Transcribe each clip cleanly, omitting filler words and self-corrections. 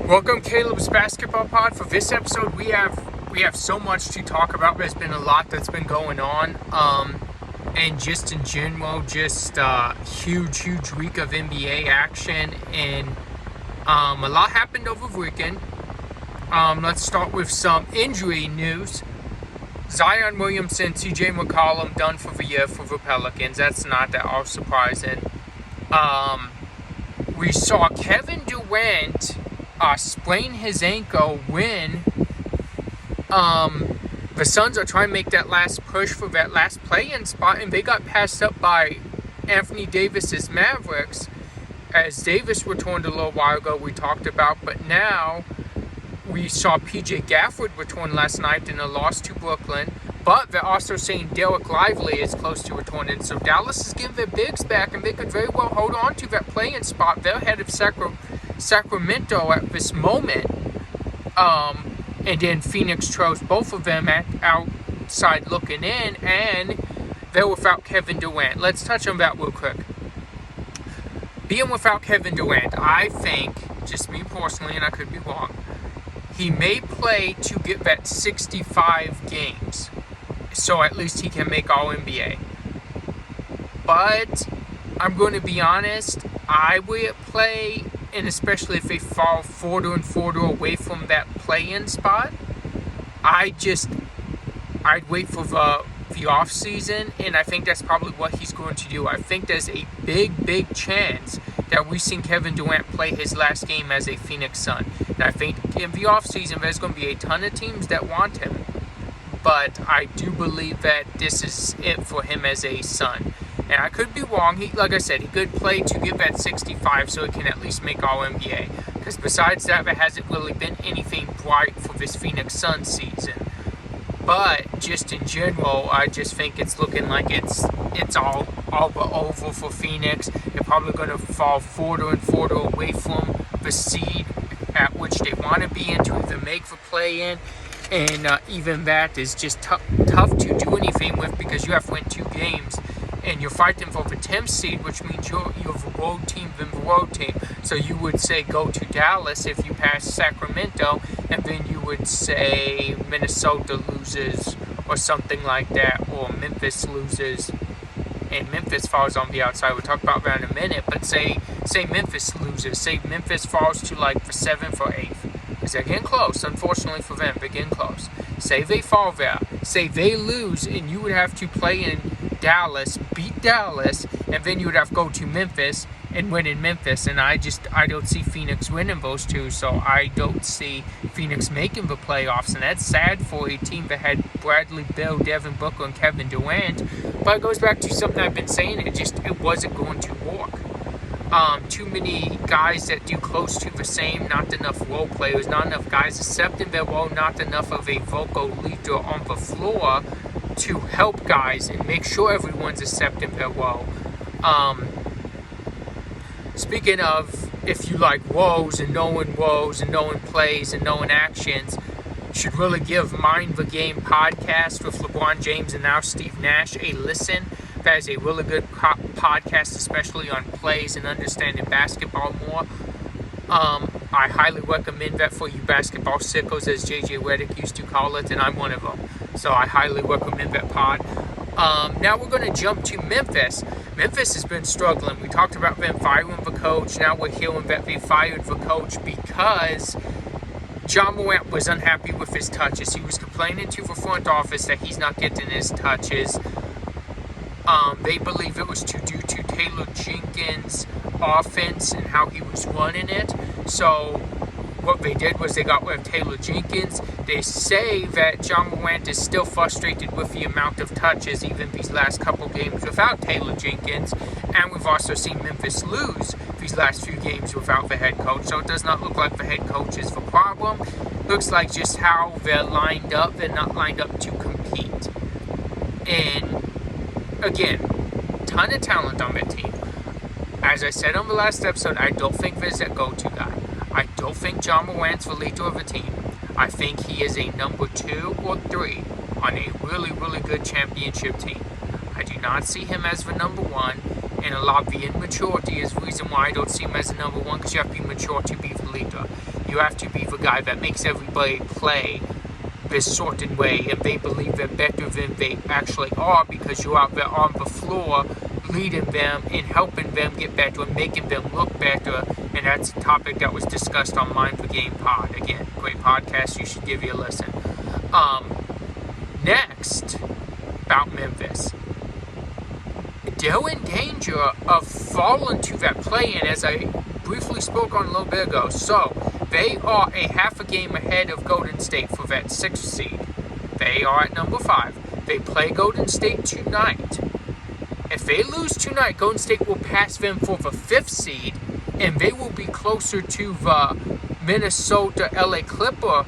Welcome, Caleb's Basketball Pod. For this episode, we have so much to talk about. There's been a lot that's been going on, and just in general, just huge week of NBA action, and a lot happened over the weekend. Let's start with some injury news. Zion Williamson, CJ McCollum done for the year for the Pelicans. That's not at all surprising. We saw Kevin Durant sprain his ankle when the Suns are trying to make that last push for that last play-in spot, and they got passed up by Anthony Davis's Mavericks, as Davis returned a little while ago, we talked about, but now we saw PJ Gafford return last night in a loss to Brooklyn, but they're also saying Derek Lively is close to returning, so Dallas is getting their bigs back, and they could very well hold on to that play-in spot. They're ahead of Sacramento at this moment, and then Phoenix chose both of them at outside looking in, and they're without Kevin Durant. Let's touch on that real quick. Being without Kevin Durant, I think, just me personally, and I could be wrong, he may play to get that 65 games, so at least he can make All-NBA. But I'm going to be honest, I would play, and especially if they fall further and further away from that play-in spot, I'd wait for the off-season, and I think that's probably what he's going to do. I think there's a big chance that we've seen Kevin Durant play his last game as a Phoenix Sun. And I think in the off-season, there's going to be a ton of teams that want him. But I do believe that this is it for him as a Sun. And I could be wrong. Like I said, he could play to get that 65 so he can at least make All-NBA. Because besides that, there hasn't really been anything bright for this Phoenix Sun season. But just in general, I just think it's looking like it's all but over for Phoenix. They're probably going to fall further and further away from the seed at which they want to be in to even make the play-in. And even that is just tough to do anything with, because you have to win 2 games. And you're fighting for the 10th seed, which means you're the road team than the road team. So you would say go to Dallas if you pass Sacramento, and then you would say Minnesota loses or something like that, or Memphis loses, and Memphis falls on the outside. We'll talk about that in a minute, but say Memphis loses. Say Memphis falls to like the 7th or 8th. Because they're getting close, unfortunately for them, they're getting close. Say they fall there. Say they lose, and you would have to play in Dallas, beat Dallas, and then you would have to go to Memphis and win in Memphis. And I don't see Phoenix winning those two, so I don't see Phoenix making the playoffs. And that's sad for a team that had Bradley Beal, Devin Booker, and Kevin Durant. But it goes back to something I've been saying. It wasn't going to work. Too many guys that do close to the same, not enough role players, not enough guys accepting their role, not enough of a vocal leader on the floor to help guys and make sure everyone's accepting their role. Speaking of, if you like roles and knowing plays and knowing actions, you should really give Mind the Game podcast with LeBron James and now Steve Nash a listen. That is a really good podcast, especially on plays and understanding basketball more. I highly recommend that for you basketball sickos, as JJ Redick used to call it, and I'm one of them. So I highly recommend that pod. Now we're going to jump to Memphis. Memphis has been struggling. We talked about them firing the coach. Now we're hearing that they fired the coach because Ja Morant was unhappy with his touches. He was complaining to the front office that he's not getting his touches. They believe it was due to Taylor Jenkins' offense and how he was running it. So what they did was they got rid of Taylor Jenkins. They say that Ja Morant is still frustrated with the amount of touches, even these last couple games without Taylor Jenkins. And we've also seen Memphis lose these last few games without the head coach. So it does not look like the head coach is the problem. Looks like just how they're lined up. They're not lined up to compete. And again, ton of talent on that team. As I said on the last episode, I don't think there's a go-to guy. I don't think Ja Morant's the leader of a team. I think he is a number 2 or 3 on a really good championship team. I do not see him as the number 1, And a lot of the immaturity is the reason why I don't see him as a number one, because you have to be mature to be the leader. You have to be the guy that makes everybody play this certain way, and they believe they're better than they actually are, because you're out there on the floor leading them and helping them get better and making them look better. And that's a topic that was discussed on Mind the Game Pod. Again, great podcast, you should give you a listen. Next, about Memphis. They're in danger of falling to that play-in, as I briefly spoke on a little bit ago. So, they are a half a game ahead of Golden State for that 6th seed. They are at number 5. They play Golden State tonight. If they lose tonight, Golden State will pass them for the 5th seed, and they will be closer to the Minnesota LA Clipper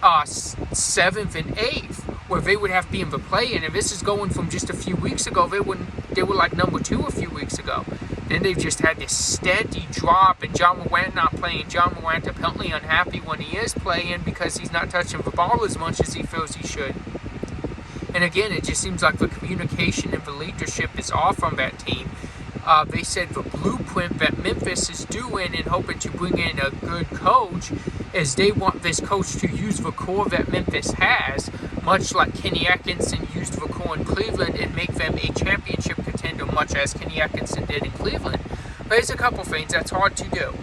7th and 8th, where they would have to be in the play-in. And this is going from just a few weeks ago. They were like number 2 a few weeks ago. Then they've just had this steady drop, and John Morant not playing. John Morant apparently unhappy when he is playing because he's not touching the ball as much as he feels he should. And again, it just seems like the communication and the leadership is off on that team. They said the blueprint that Memphis is doing and hoping to bring in a good coach is they want this coach to use the core that Memphis has, much like Kenny Atkinson used the core in Cleveland, and make them a championship contender, much as Kenny Atkinson did in Cleveland. But there's a couple things that's hard to do.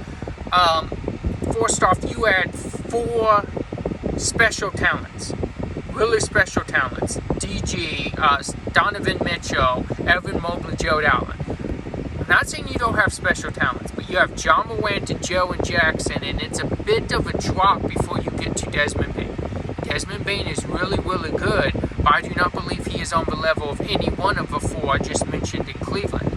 First off, you had 4 special talents. Really special talents. DG, Donovan Mitchell, Evan Mobley, Jared Allen. I'm not saying you don't have special talents, but you have John Morant and Jaren Jackson, and it's a bit of a drop before you get to Desmond Bane. Desmond Bane is really, really good, but I do not believe he is on the level of any one of the 4 I just mentioned in Cleveland.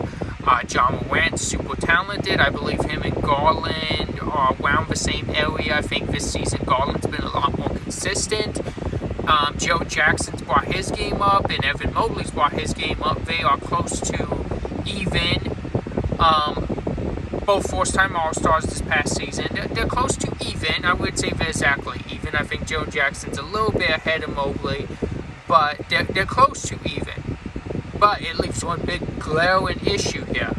John Morant's super talented. I believe him and Garland are around the same area. I think this season Garland's been a lot more consistent. Joe Jackson's brought his game up, and Evan Mobley's brought his game up. They are close to even. Both first-time All-Stars this past season. They're close to even. I would say they're exactly even. I think Joe Jackson's a little bit ahead of Mobley, but they're close to even. But it leaves one big glaring issue here.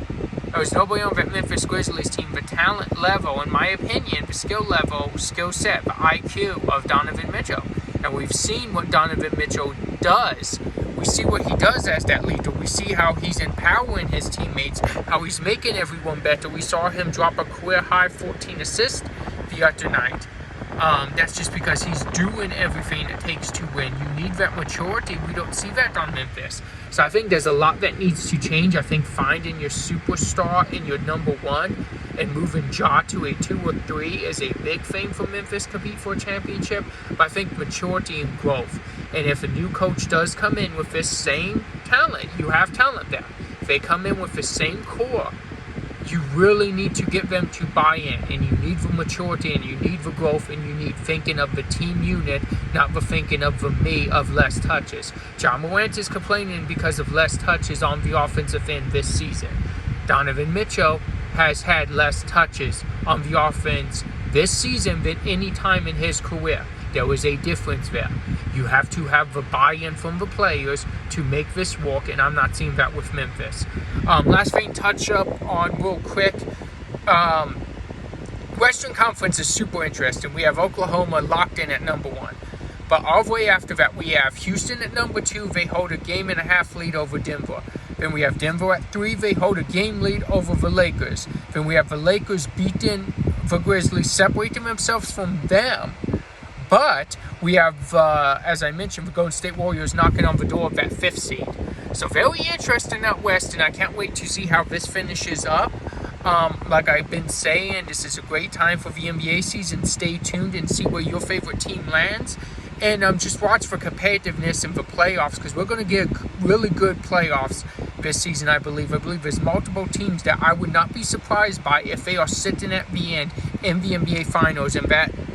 There was nobody on that Memphis Grizzlies team. The talent level, in my opinion, the skill level, skill set, the IQ of Donovan Mitchell. And we've seen what Donovan Mitchell does. We see what he does as that leader. We see how he's empowering his teammates, how he's making everyone better. We saw him drop a career-high 14 assists the other night. That's just because he's doing everything it takes to win. You need that maturity. We don't see that on Memphis. So I think there's a lot that needs to change. I think finding your superstar in your number 1 and moving Ja to a 2 or 3 is a big thing for Memphis to compete for a championship. But I think maturity and growth. And if a new coach does come in with this same talent, you have talent there. If they come in with the same core, you really need to get them to buy in, and you need the maturity, and you need the growth, and you need thinking of the team unit, not the thinking of the me of less touches. John Morant is complaining because of less touches on the offensive end this season. Donovan Mitchell has had less touches on the offense this season than any time in his career. There is a difference there. You have to have the buy-in from the players to make this work, and I'm not seeing that with Memphis. Last thing, touch up on real quick. Western Conference is super interesting. We have Oklahoma locked in at number 1. But all the way after that, we have Houston at number 2. They hold a game-and-a-half lead over Denver. Then we have Denver at 3. They hold a game lead over the Lakers. Then we have the Lakers beating the Grizzlies, separating themselves from them. But we have, as I mentioned, the Golden State Warriors knocking on the door of that 5th seed. So very interesting out west, and I can't wait to see how this finishes up. Like I've been saying, this is a great time for the NBA season. Stay tuned and see where your favorite team lands. And just watch for competitiveness in the playoffs, because we're going to get really good playoffs this season, I believe. I believe there's multiple teams that I would not be surprised by if they are sitting at the end in the NBA Finals, and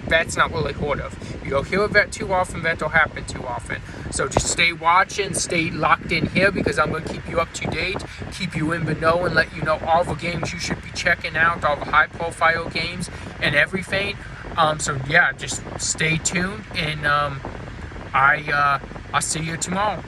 that's not really heard of. You don't hear of that too often, that don't happen too often. So just stay watching, stay locked in here, because I'm going to keep you up to date, keep you in the know, and let you know all the games you should be checking out, all the high-profile games and everything. So yeah, just stay tuned, and I'll see you tomorrow.